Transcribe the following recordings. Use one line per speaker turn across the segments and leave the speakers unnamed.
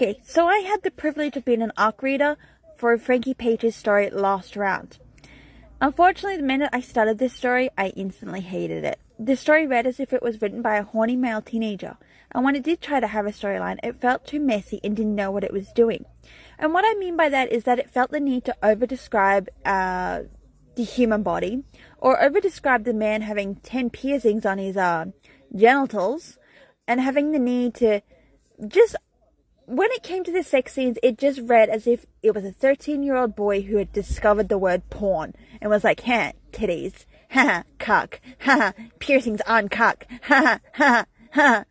Okay, so I had the privilege of being an ARC reader for Frankie Page's story Last Round. Unfortunately, the minute I started this story, I instantly hated it. The story read as if it was written by a horny male teenager, and when it did try to have a storyline, it felt too messy and didn't know what it was doing. And what I mean by that is that it felt the need to over-describe the human body, or over-describe the man having 10 piercings on his genitals, and having the need to just... When it came to the sex scenes, it just read as if it was a 13-year-old boy who had discovered the word porn and was like, ha, titties, ha, cock, ha, piercings on cock, ha, ha, ha.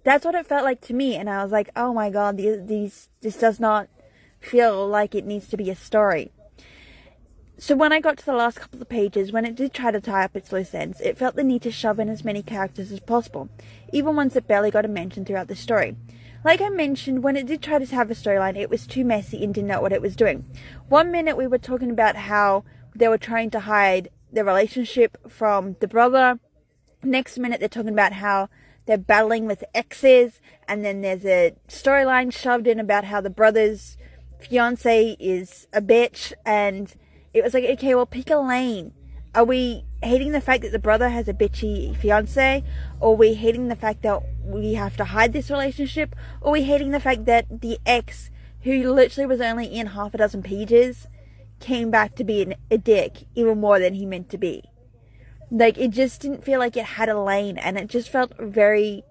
That's what it felt like to me, and I was like, oh my god, this does not feel like it needs to be a story. So when I got to the last couple of pages, when it did try to tie up its loose ends, it felt the need to shove in as many characters as possible, even ones that barely got a mention throughout the story. Like I mentioned, when it did try to have a storyline, it was too messy and didn't know what it was doing. 1 minute we were talking about how they were trying to hide their relationship from the brother. Next minute they're talking about how they're battling with exes, and then there's a storyline shoved in about how the brother's fiance is a bitch, and it was like, okay, well, pick a lane. Are we hating the fact that the brother has a bitchy fiance? Or are we hating the fact that we have to hide this relationship? Or are we hating the fact that the ex, who literally was only in half a dozen pages, came back to be a dick even more than he meant to be? Like, it just didn't feel like it had a lane, and it just felt very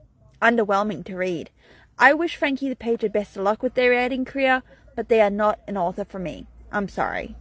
underwhelming to read. I wish Frankie the Page the best of luck with their writing career, but they are not an author for me. I'm sorry.